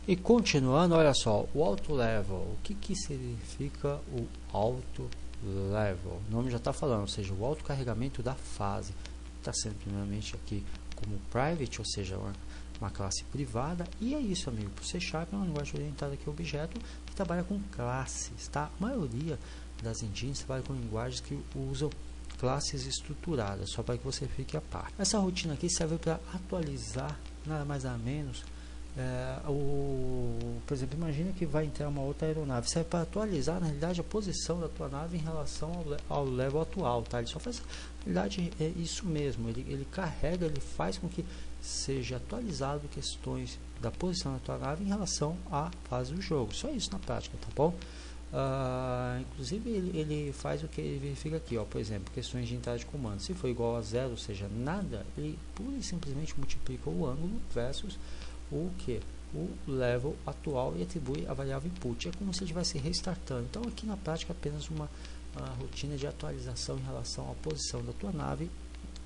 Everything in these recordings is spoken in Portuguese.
E continuando, olha só, o auto level. O que significa o auto level? O nome já está falando, ou seja, o autocarregamento da fase. Está sendo primeiramente aqui como private, ou seja, uma classe privada. E é isso, amigo. O C# é uma linguagem orientada aqui a objeto que trabalha com classes, tá? A maioria das engines trabalha com linguagens que usam classes estruturadas, só para que você fique a par. Essa rotina aqui serve para atualizar, nada mais nada menos, por exemplo, imagina que vai entrar uma outra aeronave, serve para atualizar, na realidade, a posição da tua nave em relação ao level atual, tá? Ele só faz, na realidade, é isso mesmo, ele carrega, ele faz com que seja atualizado questões da posição da tua nave em relação à fase do jogo, só isso na prática, tá bom? Inclusive ele faz o que ele verifica aqui, ó, por exemplo, questões de entrada de comando, se for igual a zero, ou seja, nada, ele pura e simplesmente multiplica o ângulo versus o level atual e atribui a variável input. É como se estivesse restartando. Então aqui na prática apenas uma rotina de atualização em relação à posição da tua nave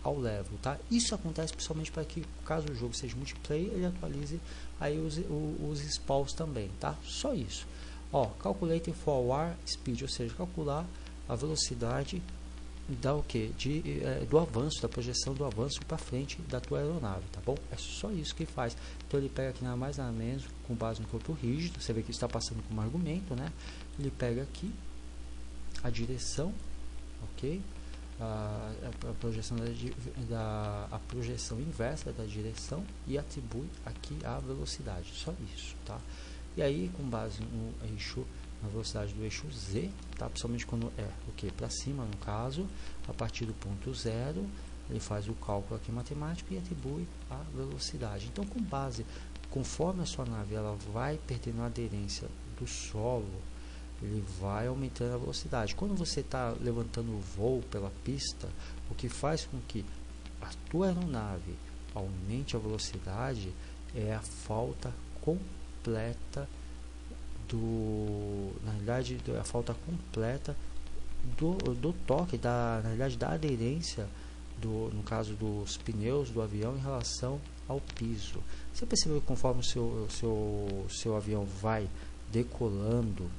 ao level, tá? Isso acontece principalmente para que, caso o jogo seja multiplayer, ele atualize aí os spawns também, tá? Só isso. Ó, calculate forward speed, ou seja, calcular a velocidade da do avanço, da projeção do avanço para frente da tua aeronave, tá bom? É só isso que faz. Então ele pega aqui nada mais nada menos, com base no corpo rígido, você vê que está passando como argumento, né? Ele pega aqui a direção, ok? A projeção a projeção inversa da direção e atribui aqui a velocidade, só isso, tá? E aí, com base no eixo, na velocidade do eixo Z, tá? Principalmente quando é para cima, no caso, a partir do ponto zero, ele faz o cálculo aqui matemático e atribui a velocidade. Então, com base, conforme a sua nave ela vai perdendo a aderência do solo, ele vai aumentando a velocidade. Quando você está levantando o voo pela pista, o que faz com que a tua aeronave aumente a velocidade é a falta completa na realidade, a falta completa do toque, na realidade, da aderência no caso dos pneus do avião em relação ao piso. Você percebeu que conforme o seu avião vai decolando,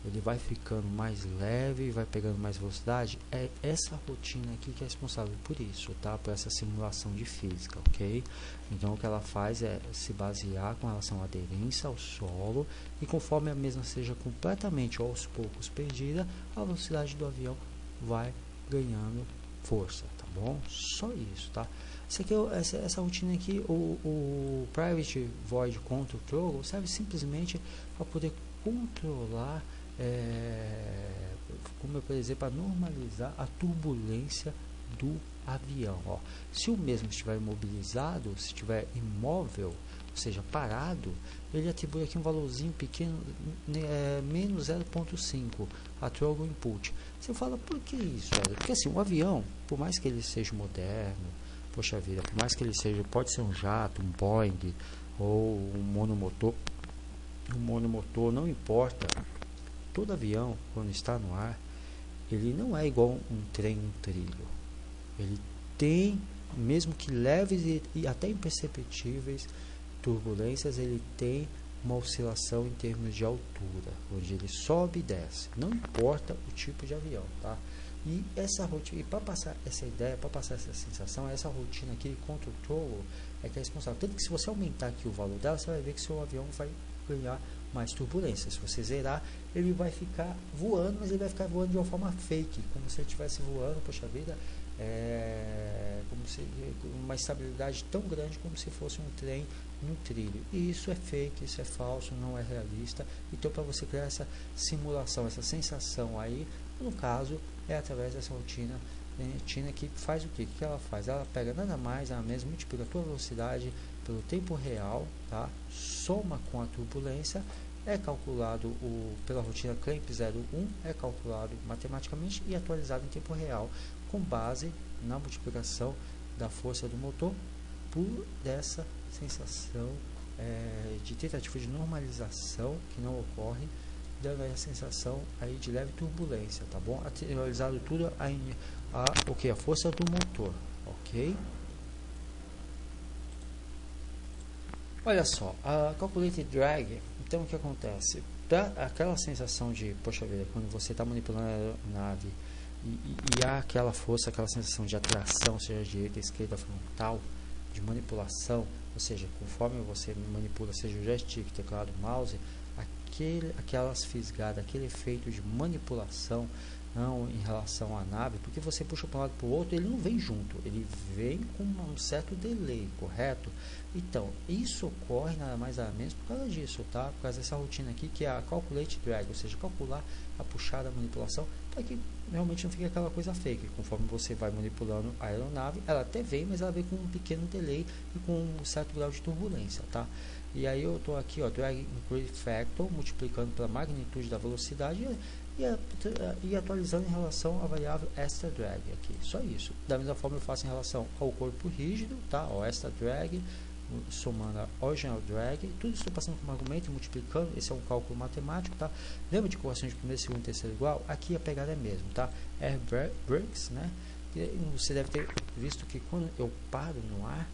ele vai ficando mais leve, vai pegando mais velocidade? É essa rotina aqui que é responsável por isso, tá? Por essa simulação de física, ok? Então o que ela faz é se basear com relação à aderência ao solo, e conforme a mesma seja completamente ou aos poucos perdida, a velocidade do avião vai ganhando força, tá bom? Só isso, tá? Isso aqui, essa rotina aqui, o Private Void Control Throttle serve simplesmente para poder controlar, como por exemplo, para normalizar a turbulência do avião. Ó. Se o mesmo estiver imobilizado, se estiver imóvel, ou seja, parado, ele atribui aqui um valorzinho pequeno, menos 0.5 a throttle input. Você fala, por que isso? Porque assim, o avião, por mais que ele seja moderno, poxa vida, por mais que ele seja, pode ser um jato, um Boeing ou um monomotor, não importa. Todo avião, quando está no ar, ele não é igual um trem, um trilho. Ele tem, mesmo que leves e até imperceptíveis turbulências, ele tem uma oscilação em termos de altura, onde ele sobe e desce. Não importa o tipo de avião, tá? E essa rotina, e para passar essa ideia, para passar essa sensação, essa rotina aqui contra o throttle é que é responsável. Tanto que se você aumentar aqui o valor dela, você vai ver que seu avião vai ganhar mais turbulência. Se você zerar, ele vai ficar voando, mas ele vai ficar voando de uma forma fake, como se ele estivesse voando, poxa vida, como se uma estabilidade tão grande como se fosse um trem num trilho. E isso é fake, isso é falso, não é realista. Então, para você criar essa simulação, essa sensação aí, no caso, é através dessa rotina que faz o quê? O que ela faz? Ela pega nada mais, ela mesma multiplica a tua velocidade pelo tempo real, tá? Soma com a turbulência, é calculado pela rotina CLAMP 01, é calculado matematicamente e atualizado em tempo real, com base na multiplicação da força do motor por dessa sensação de tentativa de normalização que não ocorre, dando a sensação aí de leve turbulência, tá bom? Atualizado tudo a força do motor, ok? Olha só, a Calculate Drag, então o que acontece? Dá aquela sensação de, poxa vida, quando você está manipulando a aeronave e há aquela força, aquela sensação de atração, seja direita, esquerda, frontal, de manipulação, ou seja, conforme você manipula, seja o joystick, teclado, mouse, aquelas fisgadas, aquele efeito de manipulação, não em relação à nave, porque você puxa para um lado para o outro, ele não vem junto, ele vem com um certo delay, correto? Então, isso ocorre nada mais nada menos por causa disso, tá? Por causa dessa rotina aqui, que é a Calculate Drag, ou seja, calcular a puxada, a manipulação, para que realmente não fique aquela coisa fake. Conforme você vai manipulando a aeronave, ela até vem, mas ela vem com um pequeno delay e com um certo grau de turbulência, tá? E aí eu estou aqui, ó, Drag Increase Factor, multiplicando pela magnitude da velocidade e atualizando em relação à variável extra drag aqui, só isso. Da mesma forma eu faço em relação ao corpo rígido, tá? O extra drag, somando a original drag, tudo isso estou passando como argumento e multiplicando. Esse é um cálculo matemático, tá? Lembra de correção de primeiro, segundo e terceiro igual? Aqui a pegada é mesmo, tá? Air brakes, né? Você deve ter visto que quando eu paro no ar,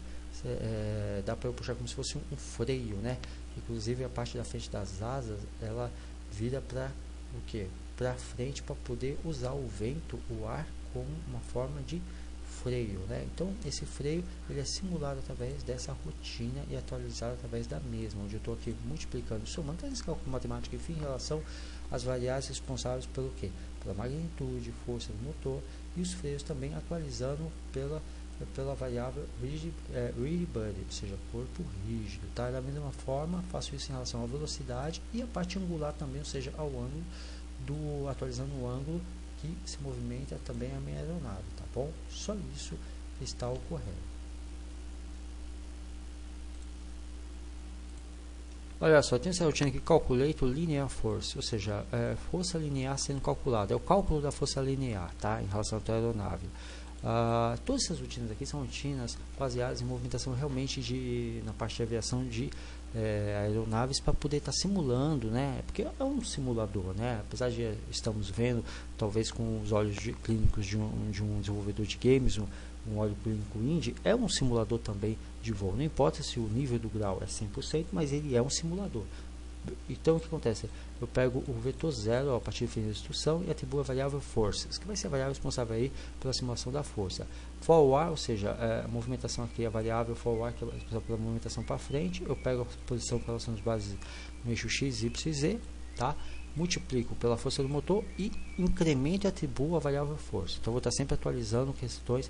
dá para eu puxar como se fosse um freio, né? Inclusive a parte da frente das asas, ela vira para o que? Para frente, para poder usar o vento, o ar, como uma forma de freio, né? Então esse freio ele é simulado através dessa rotina e atualizado através da mesma, onde eu estou aqui multiplicando, somando todo esse cálculo matemático enfim, em relação às variáveis responsáveis pelo que? Pela magnitude, força do motor, e os freios também atualizando pela variável rigid body, ou seja, corpo rígido, tá? Da mesma forma faço isso em relação à velocidade e a parte angular também, ou seja, ao ângulo atualizando o ângulo que se movimenta também a minha aeronave, tá bom? Só isso está ocorrendo. Olha só, tem essa rotina aqui, Calculate Linear Force, ou seja, força linear sendo calculada, é o cálculo da força linear, tá? Em relação à tua aeronave. Todas essas rotinas aqui são rotinas baseadas em movimentação realmente na parte de aviação de aeronaves, para poder estar simulando, né? Porque é um simulador, né? Apesar de estamos vendo, talvez com os olhos clínicos de um desenvolvedor de games, um olho clínico indie, é um simulador também de voo. Não importa se o nível do grau é 100%, mas ele é um simulador. Então o que acontece? Eu pego o vetor zero a partir da instrução e atribuo a variável forces, que vai ser a variável responsável aí pela simulação da força. Forward, ou seja, a movimentação aqui, a variável forward, que é responsável pela movimentação para frente. Eu pego a posição com relação às bases no eixo x, y e z, tá? Multiplico pela força do motor e incremento e atribuo a variável força. Então eu vou estar sempre atualizando questões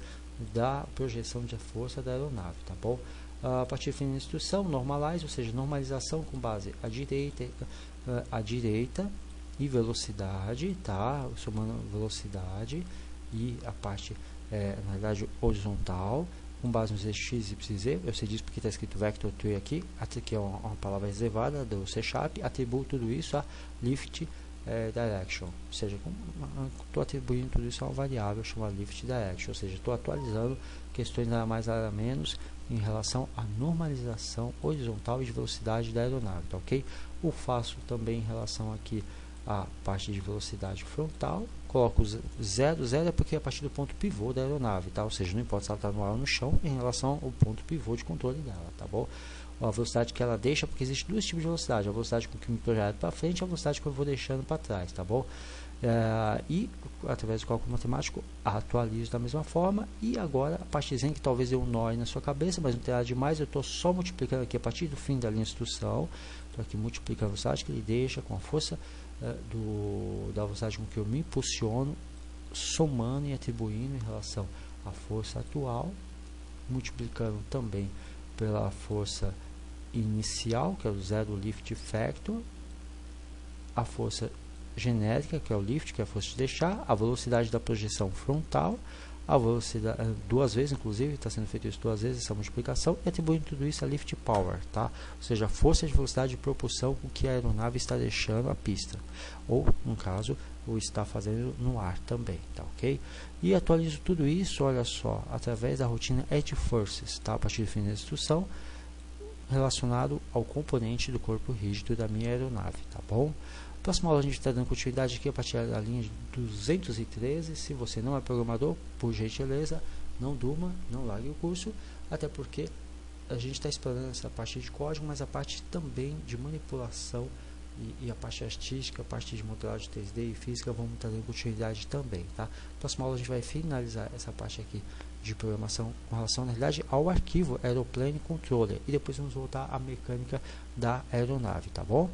da projeção de força da aeronave, tá bom? A partir da instrução, normalize, ou seja, normalização com base à direita e velocidade, tá? Somando velocidade e a parte, na verdade, horizontal, com base nos eixos x, y e z. Eu sei disso porque está escrito vector tree aqui, que é uma palavra reservada do C#. Atribuo tudo isso a lift direction, ou seja, estou atribuindo tudo isso a uma variável chamada lift direction, ou seja, estou atualizando questões nada mais nada menos em relação à normalização horizontal e de velocidade da aeronave, tá ok? O faço também em relação aqui à parte de velocidade frontal, coloco 0, 0 é porque é a partir do ponto pivô da aeronave, tá? Ou seja, não importa se ela está no ar ou no chão, em relação ao ponto pivô de controle dela, tá bom? A velocidade que ela deixa, porque existe dois tipos de velocidade, a velocidade com que eu me projeto para frente e a velocidade que eu vou deixando para trás, tá bom? E através do cálculo matemático atualizo da mesma forma. E agora a partezinha que talvez dê um nó aí na sua cabeça, mas não tem nada demais, eu estou só multiplicando aqui a partir do fim da linha de instrução. Estou aqui multiplicando a velocidade que ele deixa com a força da velocidade com que eu me impulsiono, somando e atribuindo em relação à força atual, multiplicando também pela força inicial, que é o zero lift factor, a força genérica, que é o lift, que é a força de deixar, a velocidade da projeção frontal, a velocidade, duas vezes, inclusive, está sendo feito isso duas vezes, essa multiplicação, e atribuindo tudo isso a lift power, tá? Ou seja, a força de velocidade de propulsão com que a aeronave está deixando a pista, ou, no caso, o está fazendo no ar também, tá ok? E atualizo tudo isso, olha só, através da rotina Edge Forces, tá? A partir do fim da instrução, relacionado ao componente do corpo rígido da minha aeronave, tá bom? Próxima aula a gente está dando continuidade aqui a partir da linha 213. Se você não é programador, por gentileza, não durma, não largue o curso, até porque a gente está explorando essa parte de código, mas a parte também de manipulação e a parte artística, a parte de modelagem 3D e física, vamos trazer continuidade também, tá? Próxima aula a gente vai finalizar essa parte aqui de programação com relação, na realidade, ao arquivo Aeroplane Controller, e depois vamos voltar à mecânica da aeronave, tá bom?